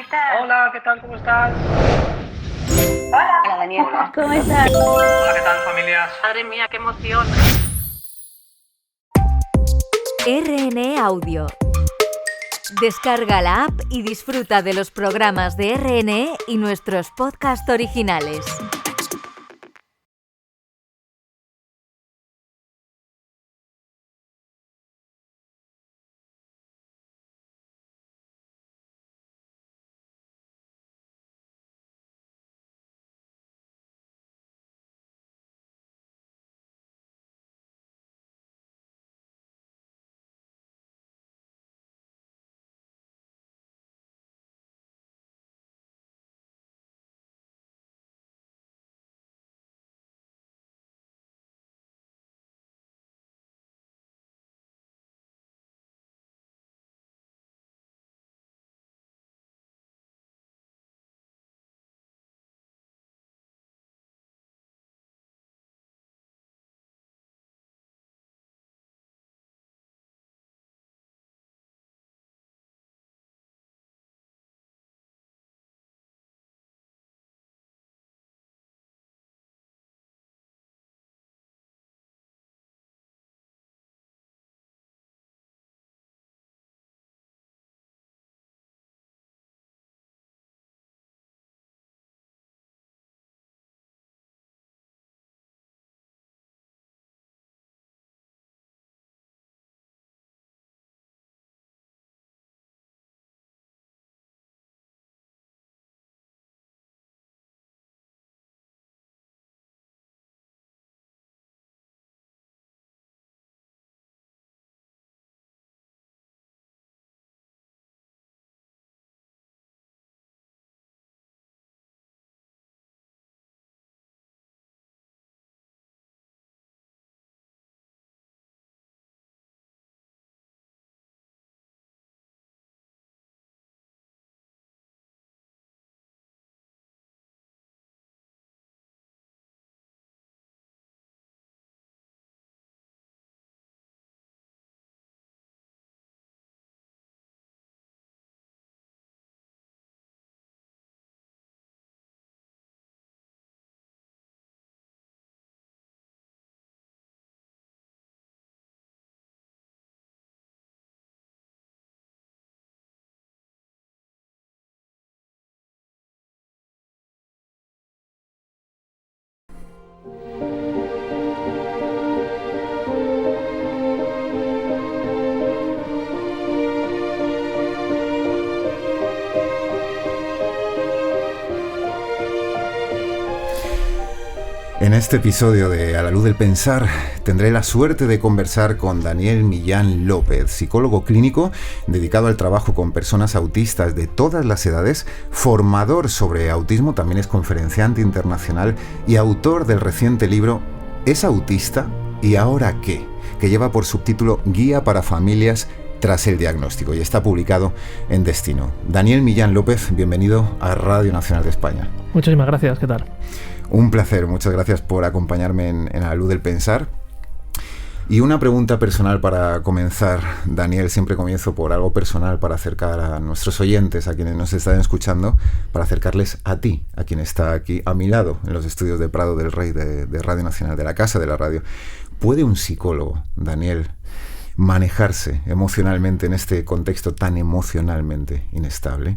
estás? Hola, ¿qué tal? ¿Cómo estás? Hola. Hola, Daniel. Hola. ¿Cómo estás? Hola, ¿qué tal, familias? Madre mía, qué emoción. RNE Audio. Descarga la app y disfruta de los programas de RNE y nuestros podcasts originales. En este episodio de A la luz del pensar tendré la suerte de conversar con Daniel Millán López, psicólogo clínico dedicado al trabajo con personas autistas de todas las edades, formador sobre autismo, también es conferenciante internacional y autor del reciente libro ¿Es autista? ¿Y ahora qué?, que lleva por subtítulo Guía para familias tras el diagnóstico y está publicado en Destino. Daniel Millán López, bienvenido a Radio Nacional de España. Muchísimas gracias, ¿qué tal? Un placer, muchas gracias por acompañarme en A la luz del pensar. Y una pregunta personal para comenzar, Daniel, siempre comienzo por algo personal para acercar a nuestros oyentes, a quienes nos están escuchando, para acercarles a ti, a quien está aquí a mi lado, en los estudios de Prado del Rey de Radio Nacional, de la Casa de la Radio. ¿Puede un psicólogo, Daniel, manejarse emocionalmente en este contexto tan emocionalmente inestable?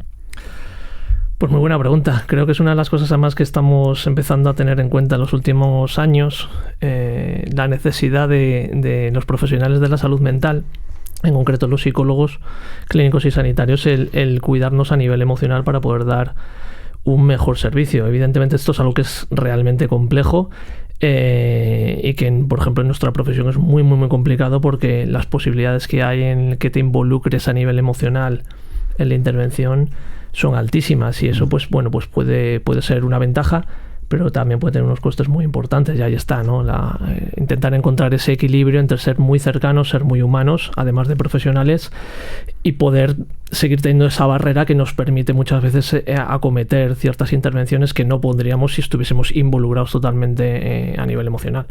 Pues muy buena pregunta. Creo que es una de las cosas además que estamos empezando a tener en cuenta en los últimos años, la necesidad de los profesionales de la salud mental, en concreto los psicólogos clínicos y sanitarios, el cuidarnos a nivel emocional para poder dar un mejor servicio. Evidentemente esto es algo que es realmente complejo y que, por ejemplo, en nuestra profesión es muy, muy, muy complicado porque las posibilidades que hay en que te involucres a nivel emocional en la intervención son altísimas y eso pues bueno, pues puede ser una ventaja, pero también puede tener unos costes muy importantes, y ahí está, ¿no? Intentar encontrar ese equilibrio entre ser muy cercanos, ser muy humanos, además de profesionales, y poder seguir teniendo esa barrera que nos permite muchas veces acometer ciertas intervenciones que no pondríamos si estuviésemos involucrados totalmente a nivel emocional.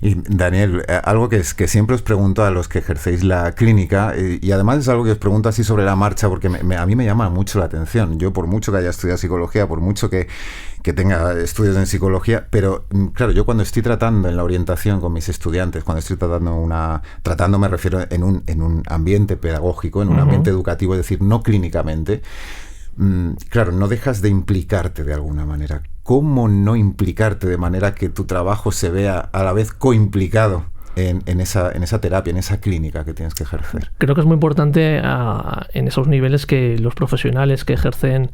Y Daniel, algo que siempre os pregunto a los que ejercéis la clínica, y además es algo que os pregunto así sobre la marcha, porque a mí me llama mucho la atención. Yo, por mucho que haya estudiado psicología, por mucho que tenga estudios en psicología, pero claro, yo cuando estoy tratando en la orientación con mis estudiantes, cuando estoy tratando me refiero en un ambiente pedagógico, en un ambiente educativo, es decir, no clínicamente, claro, no dejas de implicarte de alguna manera. ¿Cómo no implicarte de manera que tu trabajo se vea a la vez coimplicado en esa terapia, en esa clínica que tienes que ejercer? Creo que es muy importante en esos niveles que los profesionales que ejercen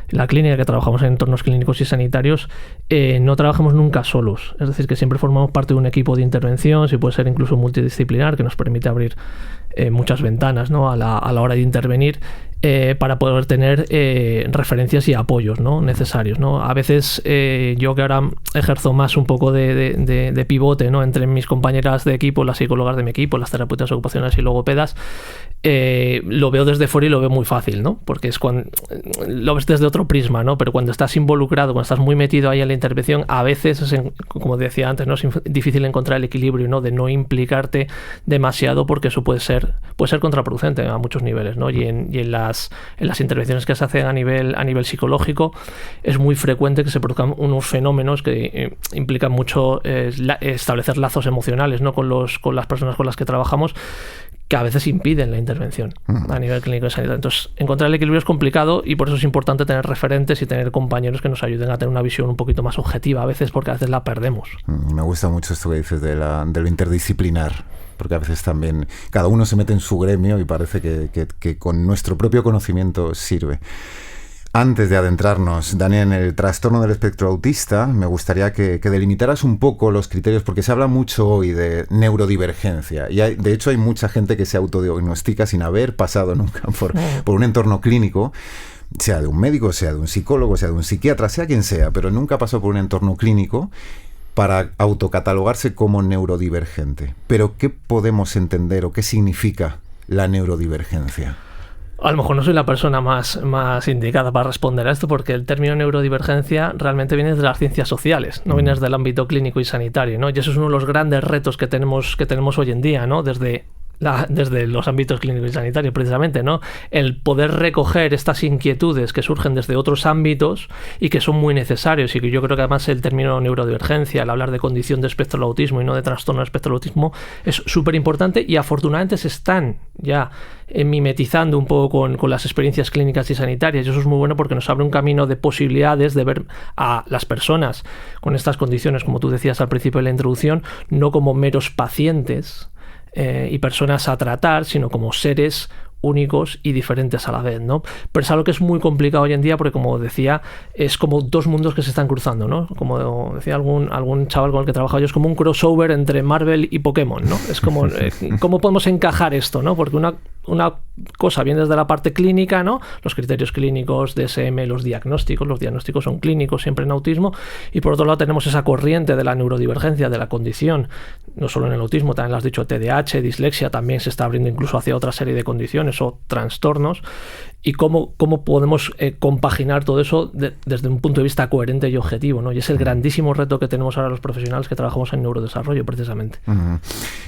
la clínica, que trabajamos en entornos clínicos y sanitarios, no trabajamos nunca solos. Es decir, que siempre formamos parte de un equipo de intervención, si puede ser incluso multidisciplinar, que nos permite abrir muchas ventanas, ¿no? a la hora de intervenir, para poder tener referencias y apoyos, ¿no? necesarios, ¿no? A veces yo, que ahora ejerzo más un poco de pivote, ¿no? entre mis compañeras de equipo, las psicólogas de mi equipo, las terapeutas ocupacionales y logopedas, lo veo desde fuera y lo veo muy fácil, ¿no? Porque es cuando lo ves desde otro prisma, ¿no? Pero cuando estás involucrado, cuando estás muy metido ahí en la intervención, a veces como decía antes, ¿no? Es difícil encontrar el equilibrio, ¿no? De no implicarte demasiado, porque eso puede ser contraproducente a muchos niveles, ¿no? Y en las intervenciones que se hacen a nivel psicológico, es muy frecuente que se produzcan unos fenómenos que implican mucho establecer lazos emocionales, ¿no? con las personas con las que trabajamos, que a veces impiden la intervención a nivel clínico y sanitario. Entonces, encontrar el equilibrio es complicado, y por eso es importante tener referentes y tener compañeros que nos ayuden a tener una visión un poquito más objetiva a veces, porque a veces la perdemos. Me gusta mucho esto que dices de lo interdisciplinar, porque a veces también cada uno se mete en su gremio y parece que con nuestro propio conocimiento sirve. Antes de adentrarnos, Daniel, en el trastorno del espectro autista, me gustaría que delimitaras un poco los criterios, porque se habla mucho hoy de neurodivergencia, y de hecho hay mucha gente que se autodiagnostica sin haber pasado nunca por un entorno clínico, sea de un médico, sea de un psicólogo, sea de un psiquiatra, sea quien sea, pero nunca pasó por un entorno clínico para autocatalogarse como neurodivergente. Pero ¿qué podemos entender o qué significa la neurodivergencia? A lo mejor no soy la persona más indicada para responder a esto, porque el término neurodivergencia realmente viene de las ciencias sociales, no viene del ámbito clínico y sanitario, ¿no? Y eso es uno de los grandes retos que tenemos hoy en día, ¿no? Desde los ámbitos clínicos y sanitarios, precisamente, ¿no? El poder recoger estas inquietudes que surgen desde otros ámbitos y que son muy necesarios, y que yo creo que además el término neurodivergencia, al hablar de condición de espectro del autismo y no de trastorno del espectro del autismo, es súper importante, y afortunadamente se están ya mimetizando un poco con las experiencias clínicas y sanitarias, y eso es muy bueno, porque nos abre un camino de posibilidades de ver a las personas con estas condiciones, como tú decías al principio de la introducción, no como meros pacientes y personas a tratar, sino como seres únicos y diferentes a la vez, ¿no? Pero es algo que es muy complicado hoy en día, porque, como decía, es como dos mundos que se están cruzando, ¿no? Como decía algún chaval con el que trabajo yo, es como un crossover entre Marvel y Pokémon, ¿no? Es como ¿cómo podemos encajar esto, ¿no? Porque una cosa viene desde la parte clínica, ¿no? Los criterios clínicos, DSM, los diagnósticos son clínicos siempre en autismo, y por otro lado tenemos esa corriente de la neurodivergencia, de la condición, no solo en el autismo, también lo has dicho, TDAH, dislexia, también se está abriendo incluso hacia otra serie de condiciones o trastornos, y cómo podemos compaginar todo eso desde un punto de vista coherente y objetivo, ¿no? Y es el grandísimo reto que tenemos ahora los profesionales que trabajamos en neurodesarrollo, precisamente.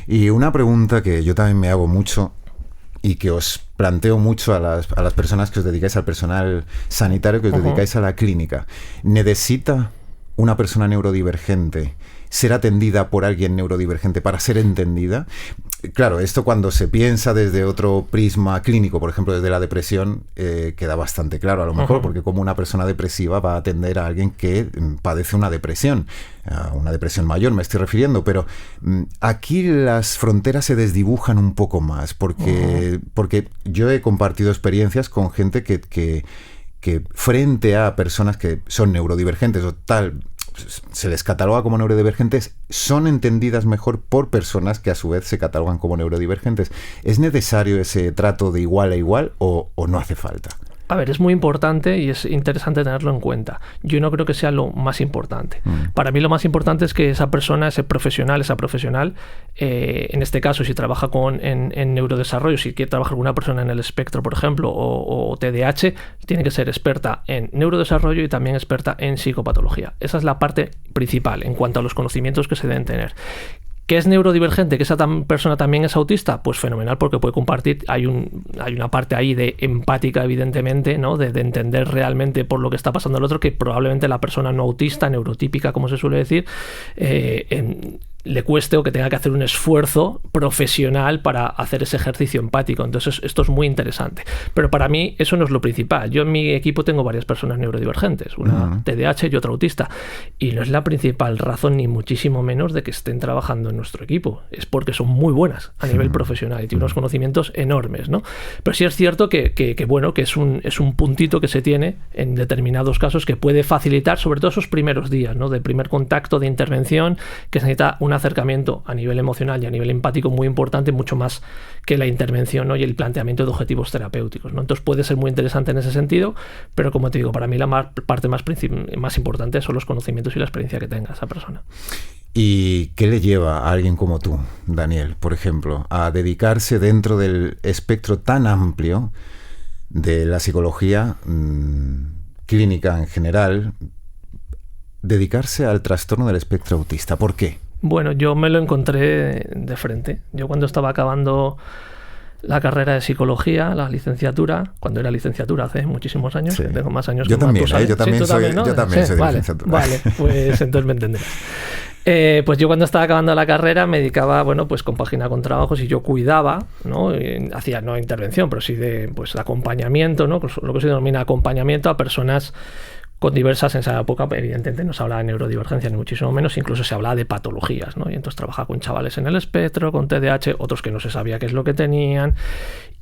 Y una pregunta que yo también me hago mucho, y que os planteo mucho a las personas que os dedicáis al personal sanitario, que os dedicáis a la clínica: ¿necesita una persona neurodivergente ser atendida por alguien neurodivergente para ser entendida? Claro, esto cuando se piensa desde otro prisma clínico, por ejemplo desde la depresión, queda bastante claro a lo mejor, porque como una persona depresiva va a atender a alguien que padece una depresión mayor me estoy refiriendo, pero aquí las fronteras se desdibujan un poco más, porque yo he compartido experiencias con gente que frente a personas que son neurodivergentes o tal, se les cataloga como neurodivergentes, son entendidas mejor por personas que a su vez se catalogan como neurodivergentes. ¿Es necesario ese trato de igual a igual o no hace falta? A ver, es muy importante y es interesante tenerlo en cuenta. Yo no creo que sea lo más importante. Para mí lo más importante es que esa persona, esa profesional, en este caso, si trabaja en neurodesarrollo, si quiere trabajar con una persona en el espectro, por ejemplo, o TDAH, tiene que ser experta en neurodesarrollo y también experta en psicopatología. Esa es la parte principal en cuanto a los conocimientos que se deben tener. ¿Que es neurodivergente? ¿Que esa persona también es autista? Pues fenomenal, porque puede compartir. Hay una parte ahí de empática, evidentemente, ¿no? De entender realmente por lo que está pasando el otro, que probablemente la persona no autista, neurotípica, como se suele decir, le cueste o que tenga que hacer un esfuerzo profesional para hacer ese ejercicio empático. Entonces esto es muy interesante. Pero para mí eso no es lo principal. Yo en mi equipo tengo varias personas neurodivergentes, una TDAH y otra autista, y no es la principal razón ni muchísimo menos de que estén trabajando en nuestro equipo. Es porque son muy buenas a nivel profesional y tienen unos conocimientos enormes, ¿no? Pero sí es cierto que es un puntito que se tiene en determinados casos que puede facilitar, sobre todo esos primeros días, ¿no? De primer contacto, de intervención, que se necesita un acercamiento a nivel emocional y a nivel empático muy importante, mucho más que la intervención, ¿no? Y el planteamiento de objetivos terapéuticos, ¿no? Entonces puede ser muy interesante en ese sentido, pero como te digo, para mí la parte más importante son los conocimientos y la experiencia que tenga esa persona. ¿Y qué le lleva a alguien como tú, Daniel, por ejemplo, a dedicarse dentro del espectro tan amplio de la psicología clínica en general, dedicarse al trastorno del espectro autista? ¿Por qué? Bueno, yo me lo encontré de frente. Yo cuando estaba acabando la carrera de psicología, la licenciatura, cuando era licenciatura hace muchísimos años, Sí. Tengo más años Yo que también, Matusalén. yo también Sí, soy, ¿no? yo también soy de Vale, licenciatura. Vale, pues entonces me entenderás. Pues yo cuando estaba acabando la carrera me dedicaba, pues compaginar con trabajos y yo cuidaba, ¿no? Hacía no intervención, pero sí de acompañamiento, ¿no? Lo que se denomina acompañamiento a personas con diversas, en esa época evidentemente no se hablaba de neurodivergencia ni muchísimo menos, incluso se hablaba de patologías, ¿no? Y entonces trabajaba con chavales en el espectro, con TDAH, otros que no se sabía qué es lo que tenían,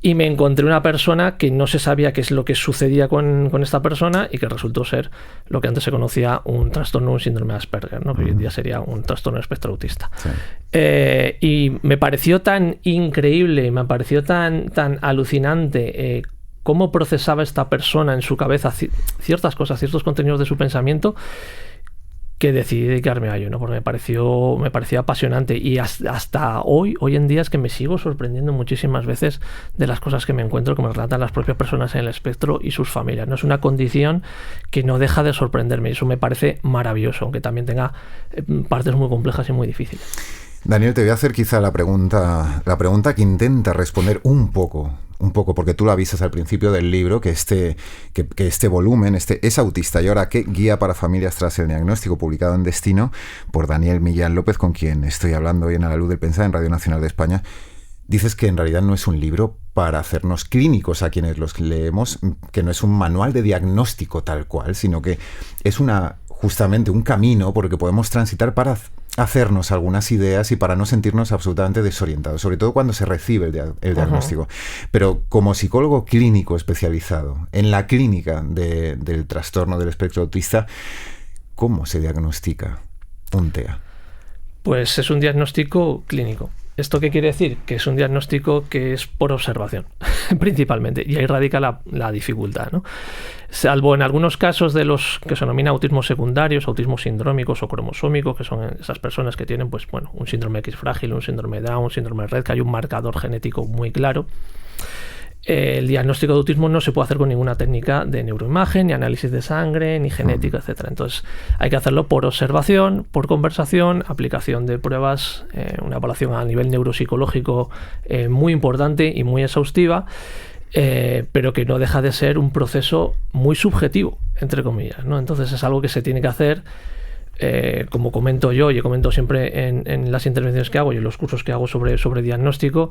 y me encontré una persona que no se sabía qué es lo que sucedía con esta persona y que resultó ser lo que antes se conocía un trastorno, un síndrome de Asperger, ¿no? Que hoy en día sería un trastorno de espectro autista. Sí. Y me pareció tan increíble, me pareció tan alucinante cómo procesaba esta persona en su cabeza ciertas cosas, ciertos contenidos de su pensamiento, que decidí dedicarme a ello, ¿no? Porque me parecía apasionante, y hasta hoy en día es que me sigo sorprendiendo muchísimas veces de las cosas que me encuentro, que me relatan las propias personas en el espectro y sus familias, ¿no? Es una condición que no deja de sorprenderme y eso me parece maravilloso, aunque también tenga partes muy complejas y muy difíciles. Daniel, te voy a hacer quizá la pregunta que intenta responder un poco, porque tú lo avisas al principio del libro, que este volumen es autista. Y ahora, ¿qué guía para familias tras el diagnóstico? Publicado en Destino por Daniel Millán López, con quien estoy hablando hoy en A la Luz del Pensar en Radio Nacional de España. Dices que en realidad no es un libro para hacernos clínicos a quienes los leemos, que no es un manual de diagnóstico tal cual, sino que es justamente un camino por el que podemos transitar para hacernos algunas ideas y para no sentirnos absolutamente desorientados, sobre todo cuando se recibe el diagnóstico. Uh-huh. Pero como psicólogo clínico especializado en la clínica del trastorno del espectro autista, ¿cómo se diagnostica un TEA? Pues es un diagnóstico clínico. ¿Esto qué quiere decir? Que es un diagnóstico que es por observación, principalmente, y ahí radica la dificultad, ¿no? Salvo en algunos casos de los que se denomina autismos secundarios, autismos sindrómicos o cromosómicos, que son esas personas que tienen un síndrome X frágil, un síndrome de Down, un síndrome de Rett, que hay un marcador genético muy claro. El diagnóstico de autismo no se puede hacer con ninguna técnica de neuroimagen, ni análisis de sangre, ni genética, etc. Entonces hay que hacerlo por observación, por conversación, aplicación de pruebas, una evaluación a nivel neuropsicológico muy importante y muy exhaustiva, pero que no deja de ser un proceso muy subjetivo, entre comillas, ¿no? Entonces es algo que se tiene que hacer, como comento yo y comento siempre en las intervenciones que hago y en los cursos que hago sobre diagnóstico,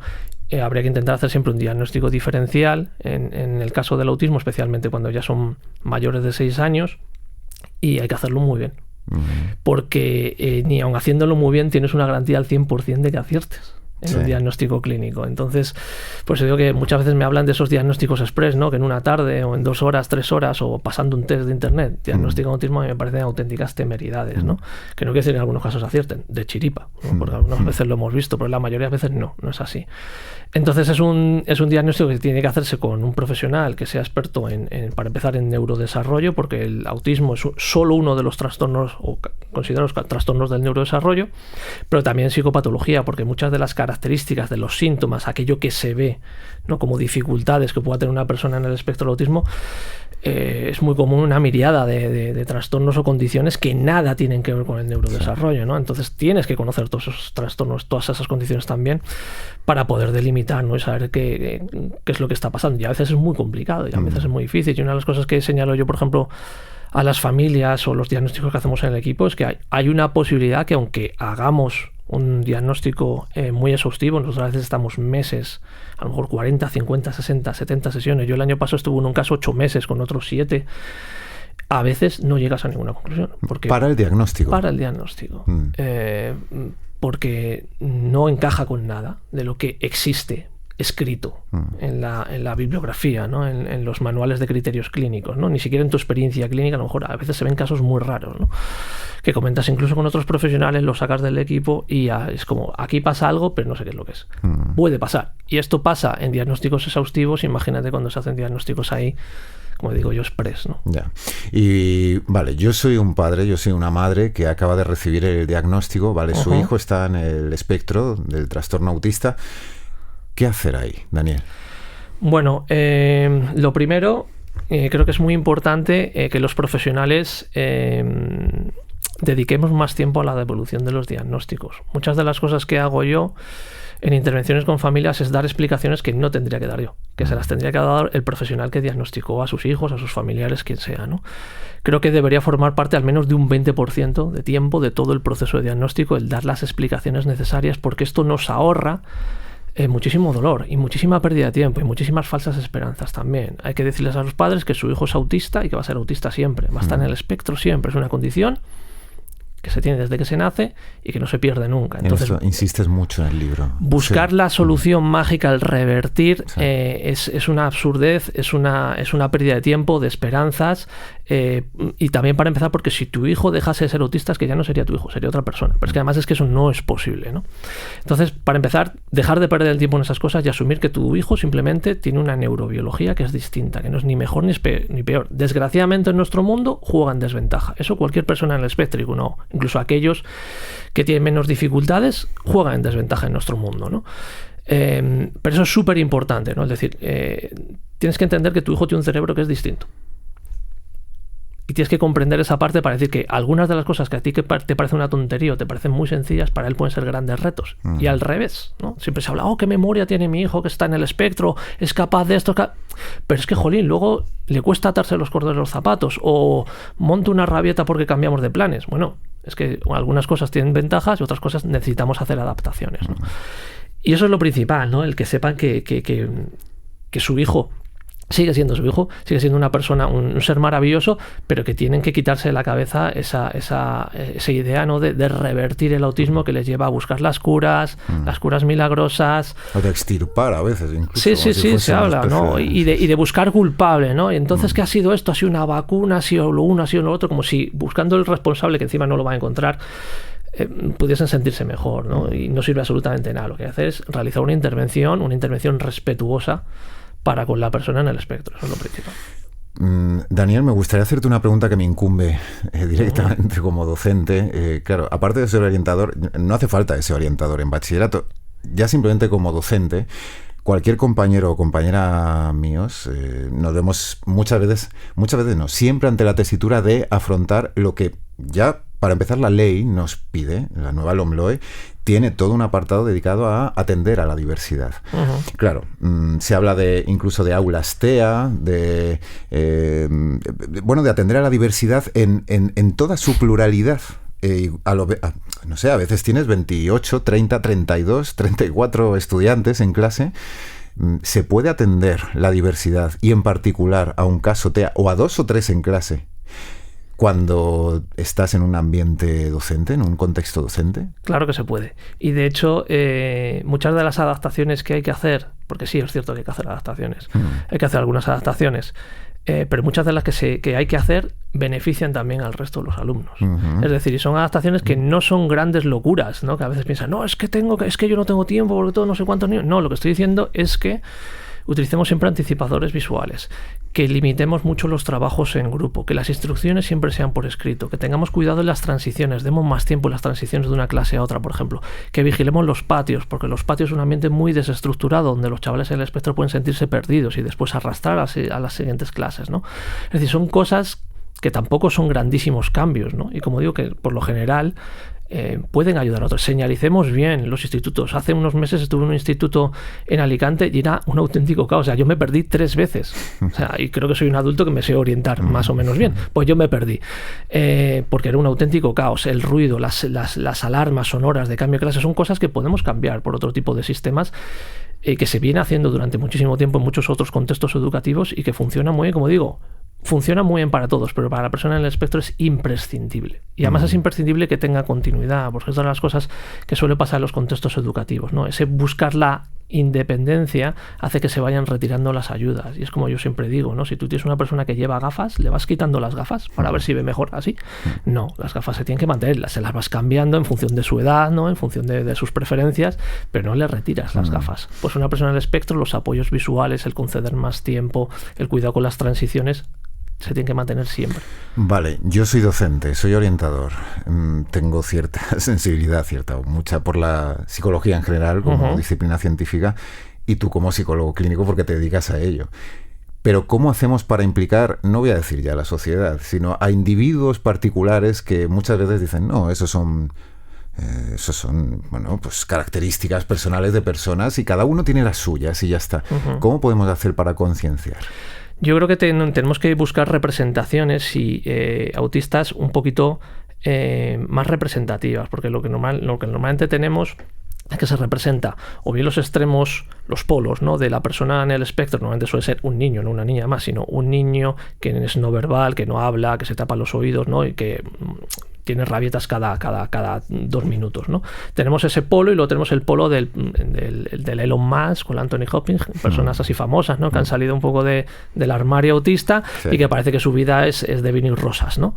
habría que intentar hacer siempre un diagnóstico diferencial en el caso del autismo, especialmente cuando ya son mayores de 6 años, y hay que hacerlo muy bien. Uh-huh. Porque ni aun haciéndolo muy bien tienes una garantía al 100% de que aciertes. un diagnóstico clínico. Entonces, pues yo digo que muchas veces me hablan de esos diagnósticos express, ¿no? Que en una tarde o en 2 horas, 3 horas o pasando un test de internet, diagnóstico de autismo, a mí me parecen auténticas temeridades, ¿no? Que no quiere decir que en algunos casos acierten, de chiripa, ¿no? Porque algunas veces lo hemos visto, pero la mayoría de veces no es así. Entonces es un diagnóstico que tiene que hacerse con un profesional que sea experto para empezar en neurodesarrollo, porque el autismo es solo uno de los trastornos o considerados trastornos del neurodesarrollo, pero también psicopatología, porque muchas de las características de los síntomas, aquello que se ve, ¿no? Como dificultades que pueda tener una persona en el espectro del autismo, es muy común una miriada de trastornos o condiciones que nada tienen que ver con el neurodesarrollo, ¿no? Entonces tienes que conocer todos esos trastornos, todas esas condiciones también, para poder delimitar, ¿no? Y saber qué es lo que está pasando. Y a veces es muy complicado y a veces es muy difícil. Y una de las cosas que señalo yo, por ejemplo, a las familias o los diagnósticos que hacemos en el equipo es que hay una posibilidad que, aunque hagamos un diagnóstico muy exhaustivo, nosotros a veces estamos meses, a lo mejor 40, 50, 60, 70 sesiones. Yo el año pasado estuve en un caso 8 meses con otros 7. A veces no llegas a ninguna conclusión. Para el diagnóstico. Para el diagnóstico. Porque no encaja con nada de lo que existe escrito en la bibliografía, ¿no? En los manuales de criterios clínicos, ¿no? Ni siquiera en tu experiencia clínica. A lo mejor a veces se ven casos muy raros, ¿no? Que comentas incluso con otros profesionales, los sacas del equipo y ya es como, aquí pasa algo, pero no sé qué es lo que es. Puede pasar. Y esto pasa en diagnósticos exhaustivos. Imagínate cuando se hacen diagnósticos ahí, como digo yo, express, ¿no? Ya. Y vale, yo soy un padre, yo soy una madre que acaba de recibir el diagnóstico, vale, su hijo está en el espectro del trastorno autista. ¿Qué hacer ahí, Daniel? Bueno, lo primero, creo que es muy importante que los profesionales dediquemos más tiempo a la devolución de los diagnósticos. Muchas de las cosas que hago yo en intervenciones con familias es dar explicaciones que no tendría que dar yo, que se las tendría que dar el profesional que diagnosticó a sus hijos, a sus familiares, quien sea, ¿no? Creo que debería formar parte al menos de un 20% de tiempo de todo el proceso de diagnóstico, el dar las explicaciones necesarias, porque esto nos ahorra muchísimo dolor y muchísima pérdida de tiempo y muchísimas falsas esperanzas también. Hay que decirles a los padres que su hijo es autista y que va a ser autista siempre, va a estar en el espectro siempre, es una condición que se tiene desde que se nace y que no se pierde nunca. Entonces, en esto insistes mucho en el libro. Buscar la solución mágica, el revertir, es una absurdez, es una pérdida de tiempo, de esperanzas, y también, para empezar, porque si tu hijo dejase de ser autista, es que ya no sería tu hijo, sería otra persona. Pero es que además es que eso no es posible, ¿no? Entonces, para empezar, dejar de perder el tiempo en esas cosas y asumir que tu hijo simplemente tiene una neurobiología que es distinta, que no es ni mejor ni peor. Desgraciadamente, en nuestro mundo juega en desventaja. Eso cualquier persona en el espectro, no. Incluso aquellos que tienen menos dificultades juegan en desventaja en nuestro mundo, ¿no? Pero eso es súper importante, ¿no? Es decir, tienes que entender que tu hijo tiene un cerebro que es distinto. Y tienes que comprender esa parte para decir que algunas de las cosas que a ti te parecen una tontería o te parecen muy sencillas, para él pueden ser grandes retos. Y al revés, ¿no? Siempre se habla, qué memoria tiene mi hijo, que está en el espectro, es capaz de esto. Pero es que, jolín, luego le cuesta atarse los cordones de los zapatos o monta una rabieta porque cambiamos de planes. Bueno, es que algunas cosas tienen ventajas y otras cosas necesitamos hacer adaptaciones, ¿no? Y eso es lo principal, ¿no? El que sepan que su hijo sigue siendo su hijo, sigue siendo una persona, un ser maravilloso, pero que tienen que quitarse de la cabeza esa idea, ¿no? de revertir el autismo que les lleva a buscar las curas milagrosas. O de extirpar a veces, incluso. Sí, se habla, ¿no? Y de buscar culpable, ¿no? Y entonces, ¿qué ha sido esto? ¿Ha sido una vacuna? ¿Ha sido lo uno? ¿Ha sido lo otro? Como si buscando el responsable, que encima no lo va a encontrar, pudiesen sentirse mejor, ¿no? Y no sirve absolutamente nada. Lo que hace es realizar una intervención respetuosa para con la persona en el espectro. Eso es lo principal. Daniel, me gustaría hacerte una pregunta que me incumbe directamente como docente. Claro, aparte de ser orientador, no hace falta ese orientador en bachillerato. Ya simplemente como docente, cualquier compañero o compañera míos nos vemos muchas veces no, siempre ante la tesitura de afrontar lo que ya, para empezar, la ley nos pide, la nueva LOMLOE, tiene todo un apartado dedicado a atender a la diversidad. Claro, se habla incluso de aulas TEA, de atender a la diversidad en toda su pluralidad. No sé, a veces tienes 28, 30, 32, 34 estudiantes en clase. ¿Se puede atender la diversidad y en particular a un caso TEA o a 2 o 3 en clase cuando estás en un ambiente docente, en un contexto docente? Claro que se puede. Y de hecho, muchas de las adaptaciones que hay que hacer, porque sí, es cierto que hay que hacer adaptaciones, hay que hacer algunas adaptaciones, pero muchas de las que hay que hacer benefician también al resto de los alumnos. Es decir, son adaptaciones que no son grandes locuras, ¿no? Que a veces piensan, no, es que yo no tengo tiempo porque todo no sé cuántos niños. No, lo que estoy diciendo es que utilicemos siempre anticipadores visuales, que limitemos mucho los trabajos en grupo, que las instrucciones siempre sean por escrito, que tengamos cuidado en las transiciones, demos más tiempo en las transiciones de una clase a otra, por ejemplo, que vigilemos los patios, porque los patios es un ambiente muy desestructurado donde los chavales en el espectro pueden sentirse perdidos y después arrastrar a las siguientes clases, ¿no? Es decir, son cosas que tampoco son grandísimos cambios, ¿no? Y como digo, que por lo general pueden ayudar a otros. Señalicemos bien los institutos. Hace unos meses estuve en un instituto en Alicante y era un auténtico caos. O sea, yo me perdí 3 veces. O sea, y creo que soy un adulto que me sé orientar más o menos bien. Pues yo me perdí. Porque era un auténtico caos. El ruido, las alarmas sonoras de cambio de clase son cosas que podemos cambiar por otro tipo de sistemas que se viene haciendo durante muchísimo tiempo en muchos otros contextos educativos y que funciona muy bien, como digo. Funciona muy bien para todos, pero para la persona en el espectro es imprescindible. Y además es imprescindible que tenga continuidad, porque es una de las cosas que suele pasar en los contextos educativos, ¿no? Ese buscar la independencia hace que se vayan retirando las ayudas. Y es como yo siempre digo, ¿no? Si tú tienes una persona que lleva gafas, ¿le vas quitando las gafas para ver si ve mejor así? No, las gafas se tienen que mantener, se las vas cambiando en función de su edad, ¿no? En función de sus preferencias, pero no le retiras las gafas. Pues una persona en el espectro, los apoyos visuales, el conceder más tiempo, el cuidado con las transiciones, se tiene que mantener siempre. Vale, yo soy docente, soy orientador, tengo cierta sensibilidad, mucha por la psicología en general como disciplina científica, y tú como psicólogo clínico porque te dedicas a ello. Pero ¿cómo hacemos para implicar, no voy a decir ya a la sociedad, sino a individuos particulares que muchas veces dicen, no, esos son bueno, pues características personales de personas y cada uno tiene las suyas y ya está? ¿Cómo podemos hacer para concienciar? Yo creo que tenemos que buscar representaciones y autistas un poquito más representativas, porque lo que normalmente tenemos es que se representa o bien los extremos, los polos, ¿no? De la persona en el espectro. Normalmente suele ser un niño, no una niña más, sino un niño que es no verbal, que no habla, que se tapa los oídos, ¿no? Y que tiene rabietas cada 2 minutos, ¿no? Tenemos ese polo y luego tenemos el polo del Elon Musk con Anthony Hopkins, personas así famosas, ¿no? Que han salido un poco del armario autista, sí, y que parece que su vida es de vinil rosas, ¿no?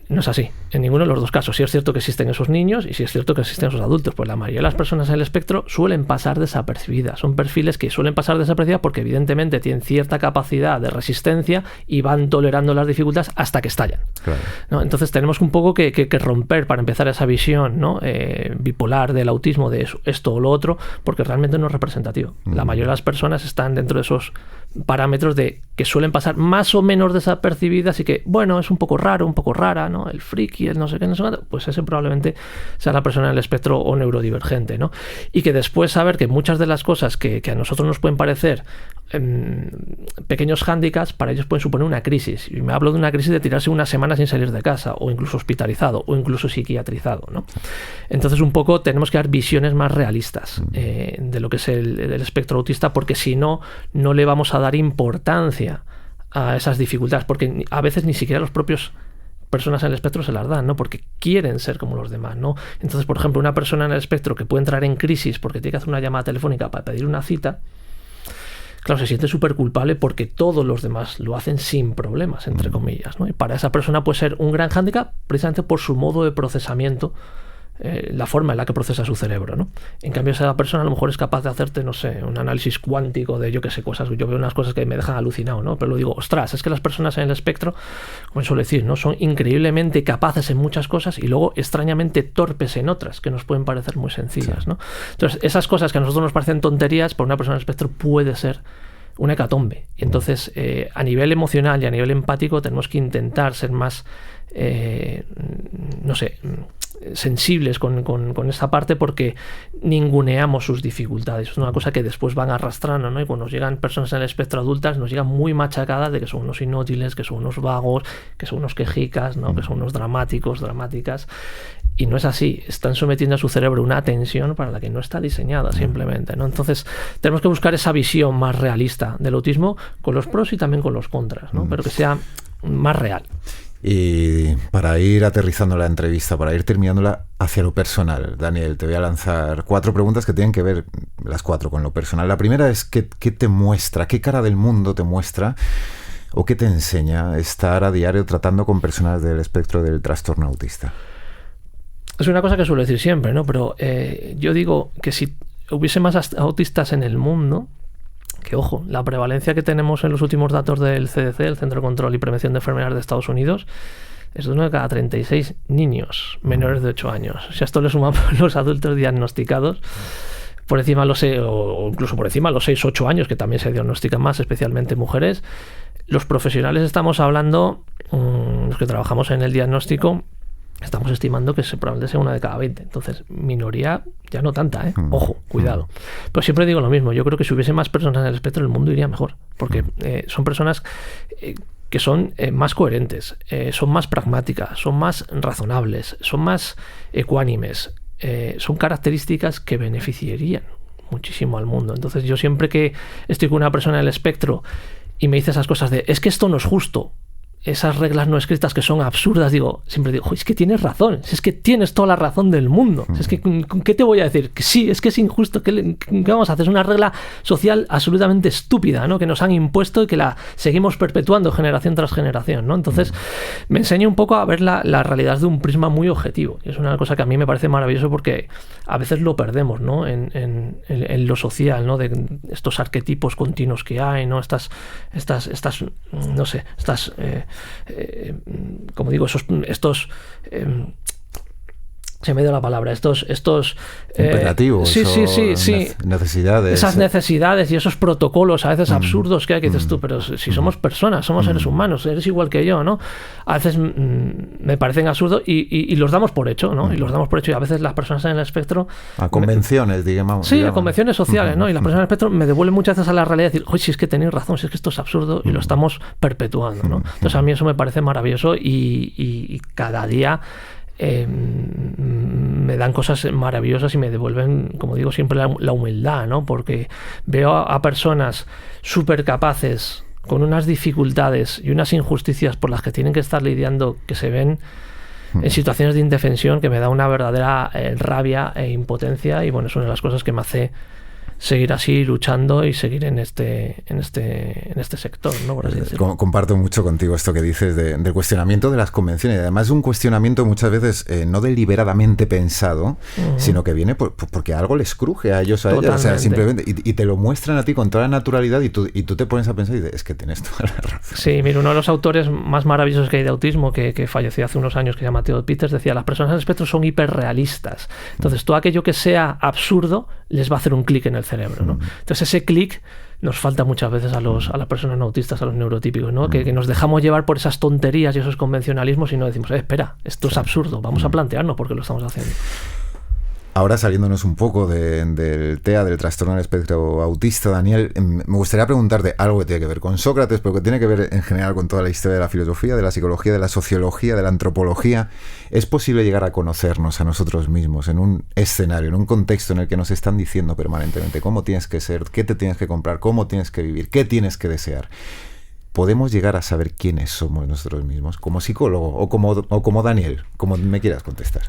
No es así, en ninguno de los dos casos. Sí es cierto que existen esos niños y sí es cierto que existen esos adultos. Pues la mayoría de las personas en el espectro suelen pasar desapercibidas. Son perfiles que suelen pasar desapercibidas porque evidentemente tienen cierta capacidad de resistencia y van tolerando las dificultades hasta que estallan. Claro. ¿No? Entonces tenemos un poco que romper para empezar esa visión, ¿no? Bipolar del autismo, de esto o lo otro, porque realmente no es representativo. La mayoría de las personas están dentro de esos parámetros de que suelen pasar más o menos desapercibidas y que, bueno, es un poco raro, un poco rara, ¿no? El friki, el no sé qué, no sé cuánto, pues ese probablemente sea la persona en el espectro o neurodivergente, ¿no? Y que después saber que muchas de las cosas que a nosotros nos pueden parecer pequeños hándicaps, para ellos pueden suponer una crisis. Y me hablo de una crisis de tirarse una semana sin salir de casa, o incluso hospitalizado, o incluso psiquiatrizado, ¿no? Entonces un poco tenemos que dar visiones más realistas de lo que es el espectro autista, porque si no, no le vamos a dar importancia a esas dificultades, porque a veces ni siquiera los propios personas en el espectro se las dan, ¿no? Porque quieren ser como los demás, ¿no? Entonces, por ejemplo, una persona en el espectro que puede entrar en crisis porque tiene que hacer una llamada telefónica para pedir una cita, claro, se siente súper culpable porque todos los demás lo hacen sin problemas, entre comillas, ¿no? Y para esa persona puede ser un gran hándicap precisamente por su modo de procesamiento, la forma en la que procesa su cerebro, ¿no? En cambio, esa persona a lo mejor es capaz de hacerte, no sé, un análisis cuántico de yo qué sé, cosas. Yo veo unas cosas que me dejan alucinado, ¿no? Pero lo digo, ostras, es que las personas en el espectro, como suelo decir, ¿no? Son increíblemente capaces en muchas cosas y luego extrañamente torpes en otras, que nos pueden parecer muy sencillas, ¿no? Entonces, esas cosas que a nosotros nos parecen tonterías, para una persona en el espectro puede ser una hecatombe. Entonces, a nivel emocional y a nivel empático tenemos que intentar ser más, no sé, sensibles con esa parte, porque ninguneamos sus dificultades. Es una cosa que después van arrastrando, ¿no? Y cuando nos llegan personas en el espectro adultas, nos llegan muy machacadas de que son unos inútiles, que son unos vagos, que son unos quejicas, ¿no? Que son unos dramáticos, dramáticas. Y no es así. Están sometiendo a su cerebro una tensión para la que no está diseñada simplemente, ¿no? Entonces tenemos que buscar esa visión más realista del autismo, con los pros y también con los contras, ¿no? Pero que sea más real. Y para ir aterrizando la entrevista, para ir terminándola hacia lo personal, Daniel, te voy a lanzar 4 preguntas que tienen que ver, las 4, con lo personal. La primera es, ¿qué te muestra, qué cara del mundo te muestra o qué te enseña estar a diario tratando con personas del espectro del trastorno autista? Es una cosa que suelo decir siempre, ¿no? Pero yo digo que si hubiese más autistas en el mundo, que ojo, la prevalencia que tenemos en los últimos datos del CDC, el Centro de Control y Prevención de Enfermedades de Estados Unidos, es de 1 de cada 36 niños menores de 8 años. Si a esto le sumamos los adultos diagnosticados, por encima o incluso por encima los 6-8 años, que también se diagnostican más, especialmente mujeres, los profesionales estamos hablando, los que trabajamos en el diagnóstico, estamos estimando que probablemente sea 1 de cada 20. Entonces, minoría ya no tanta, ¿eh? Ojo, cuidado. Pero siempre digo lo mismo. Yo creo que si hubiese más personas en el espectro, el mundo iría mejor. Porque son personas que son más coherentes, son más pragmáticas, son más razonables, son más ecuánimes. Son características que beneficiarían muchísimo al mundo. Entonces, yo siempre que estoy con una persona en el espectro y me dice esas cosas de, es que esto no es justo, esas reglas no escritas que son absurdas, siempre digo, es que tienes razón, es que tienes toda la razón del mundo, es que ¿con qué te voy a decir? Que sí, es que es injusto, ¿qué vamos a hacer? Es una regla social absolutamente estúpida, ¿no? Que nos han impuesto y que la seguimos perpetuando generación tras generación, ¿no? Entonces me enseña un poco a ver la realidad de un prisma muy objetivo, y es una cosa que a mí me parece maravilloso porque a veces lo perdemos, ¿no? En lo social, ¿no? De estos arquetipos continuos que hay, ¿no? Estas no sé, como digo, estos se me dio la palabra, estos imperativos, sí, necesidades, esas necesidades y esos protocolos a veces absurdos que dices tú, pero si somos personas, somos seres humanos, eres igual que yo, ¿no? A veces me parecen absurdos y los damos por hecho, ¿no? Y los damos por hecho, y a veces las personas en el espectro a convenciones, digamos. Sí, a convenciones sociales, ¿no? Y las personas en el espectro me devuelven muchas veces a la realidad y decir, oye, si es que tenéis razón, si es que esto es absurdo y lo estamos perpetuando, ¿no? Entonces a mí eso me parece maravilloso y cada día me dan cosas maravillosas y me devuelven, como digo siempre, la humildad, ¿no? Porque veo a personas súper capaces, con unas dificultades y unas injusticias por las que tienen que estar lidiando, que se ven en situaciones de indefensión, que me da una verdadera rabia e impotencia, y bueno, es una de las cosas que me hace seguir así luchando y seguir en este sector, ¿no? Por así decirlo. Comparto mucho contigo esto que dices del cuestionamiento de las convenciones, y además es un cuestionamiento muchas veces no deliberadamente pensado, sino que viene porque algo les cruje a ellos, a ellas, o sea, simplemente, y te lo muestran a ti con toda la naturalidad, y tú te pones a pensar y dices, es que tienes toda la razón. Sí, mira, uno de los autores más maravillosos que hay de autismo, que falleció hace unos años, que se llama Theo Peters, decía, las personas en el espectro son hiperrealistas. Entonces, todo aquello que sea absurdo les va a hacer un clic en el cerebro, ¿no? Entonces ese clic nos falta muchas veces a las personas no autistas, a los neurotípicos, ¿no? Que nos dejamos llevar por esas tonterías y esos convencionalismos y no decimos, espera, esto es absurdo, vamos a plantearnos por qué lo estamos haciendo. Ahora, saliéndonos un poco del TEA, del trastorno del espectro autista, Daniel, me gustaría preguntarte algo que tiene que ver con Sócrates, pero que tiene que ver en general con toda la historia de la filosofía, de la psicología, de la sociología, de la antropología. ¿Es posible llegar a conocernos a nosotros mismos en un escenario, en un contexto en el que nos están diciendo permanentemente cómo tienes que ser, qué te tienes que comprar, cómo tienes que vivir, qué tienes que desear? ¿Podemos llegar a saber quiénes somos nosotros mismos, como psicólogo o como Daniel, como me quieras contestar?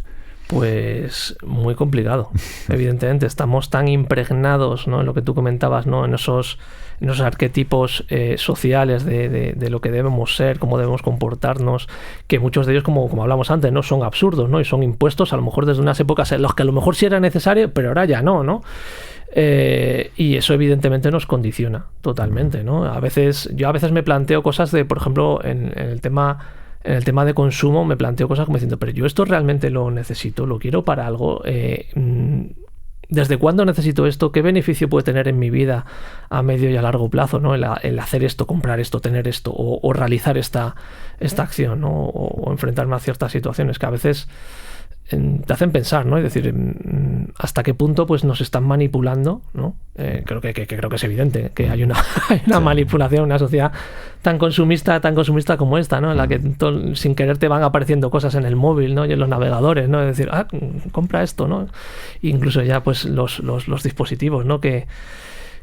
Pues muy complicado, evidentemente. Estamos tan impregnados, ¿no? En lo que tú comentabas, ¿no? En esos arquetipos sociales de lo que debemos ser, cómo debemos comportarnos, que muchos de ellos, como hablamos antes, ¿no? Son absurdos, ¿no? Y son impuestos a lo mejor desde unas épocas en las que a lo mejor sí era necesario, pero ahora ya no, ¿no? Y eso evidentemente nos condiciona totalmente, ¿no? Yo a veces me planteo cosas de, por ejemplo, en el tema de consumo, me planteo cosas como diciendo, pero yo esto realmente lo necesito, lo quiero para algo, ¿desde cuándo necesito esto? ¿Qué beneficio puede tener en mi vida a medio y a largo plazo, ¿no? El hacer esto, comprar esto, tener esto, o realizar esta acción, ¿no? O enfrentarme a ciertas situaciones que a veces te hacen pensar, ¿no? Es decir, hasta qué punto pues nos están manipulando, ¿no? Creo que es evidente que hay una manipulación, una sociedad tan consumista como esta, ¿no? En la que sin querer te van apareciendo cosas en el móvil, ¿no? Y en los navegadores, ¿no? Es decir, compra esto, ¿no? Incluso ya pues los dispositivos, ¿no? Que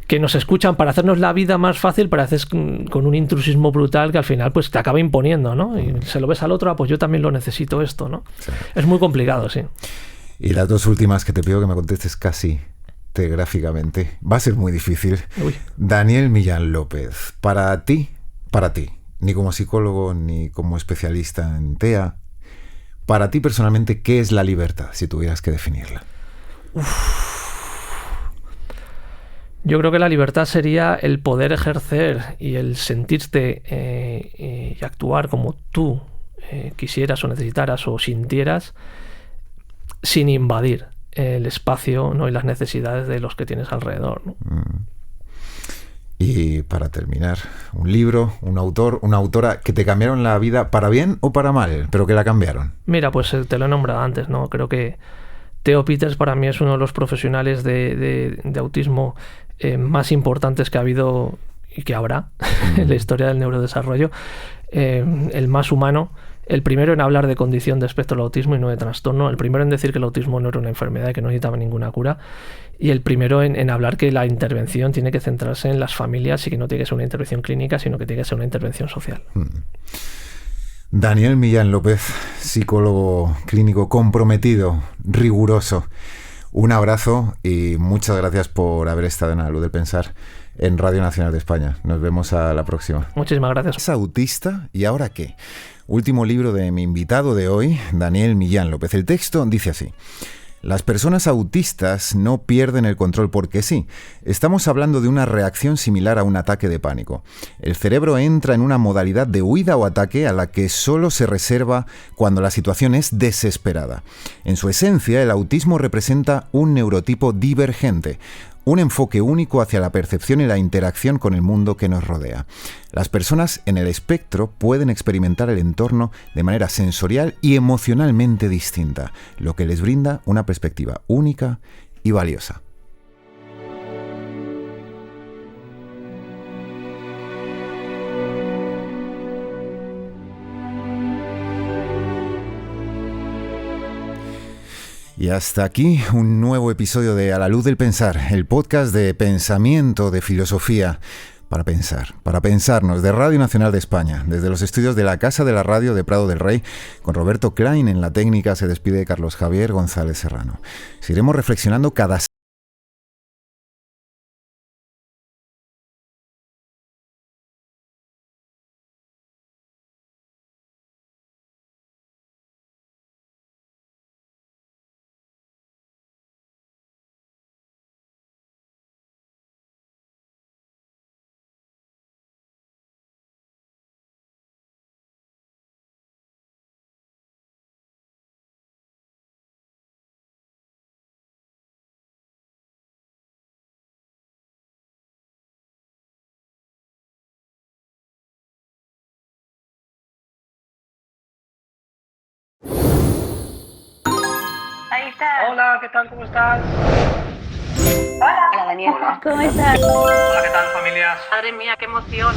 que nos escuchan para hacernos la vida más fácil, pero haces con un intrusismo brutal que al final pues te acaba imponiendo, ¿no? Y se lo ves al otro, pues yo también lo necesito esto, ¿no? Sí. Es muy complicado, sí. Y las dos últimas que te pido que me contestes casi telegráficamente. Va a ser muy difícil. Uy. Daniel Millán López, para ti, ni como psicólogo ni como especialista en TEA, para ti personalmente, ¿qué es la libertad, si tuvieras que definirla? Yo creo que la libertad sería el poder ejercer y el sentirte y actuar como tú quisieras o necesitaras o sintieras, sin invadir el espacio, ¿no? Y las necesidades de los que tienes alrededor, ¿no? Y para terminar, un libro, un autor, una autora que te cambiaron la vida para bien o para mal, pero que la cambiaron. Mira, pues te lo he nombrado antes, ¿no? Creo que Theo Peters para mí es uno de los profesionales de autismo más importantes que ha habido y que habrá en la historia del neurodesarrollo. El más humano. El primero en hablar de condición de espectro del autismo y no de trastorno. El primero en decir que el autismo no era una enfermedad y que no necesitaba ninguna cura. Y el primero en hablar que la intervención tiene que centrarse en las familias y que no tiene que ser una intervención clínica, sino que tiene que ser una intervención social. Daniel Millán López, psicólogo clínico comprometido, riguroso. Un abrazo y muchas gracias por haber estado en A la Luz del Pensar en Radio Nacional de España. Nos vemos a la próxima. Muchísimas gracias. ¿Es autista? ¿Y ahora qué? Último libro de mi invitado de hoy, Daniel Millán López. El texto dice así: las personas autistas no pierden el control porque sí. Estamos hablando de una reacción similar a un ataque de pánico. El cerebro entra en una modalidad de huida o ataque a la que solo se reserva cuando la situación es desesperada. En su esencia, el autismo representa un neurotipo divergente, un enfoque único hacia la percepción y la interacción con el mundo que nos rodea. Las personas en el espectro pueden experimentar el entorno de manera sensorial y emocionalmente distinta, lo que les brinda una perspectiva única y valiosa. Y hasta aquí un nuevo episodio de A la Luz del Pensar, el podcast de pensamiento, de filosofía, para pensarnos, de Radio Nacional de España, desde los estudios de la Casa de la Radio de Prado del Rey, con Roberto Klein en la técnica. Se despide Carlos Javier González Serrano. Seguiremos reflexionando cada Ahí está. Hola, ¿qué tal? ¿Cómo estás? Hola, Daniel. Hola. ¿Cómo estás? Hola, ¿qué tal, familias? Madre mía, qué emoción.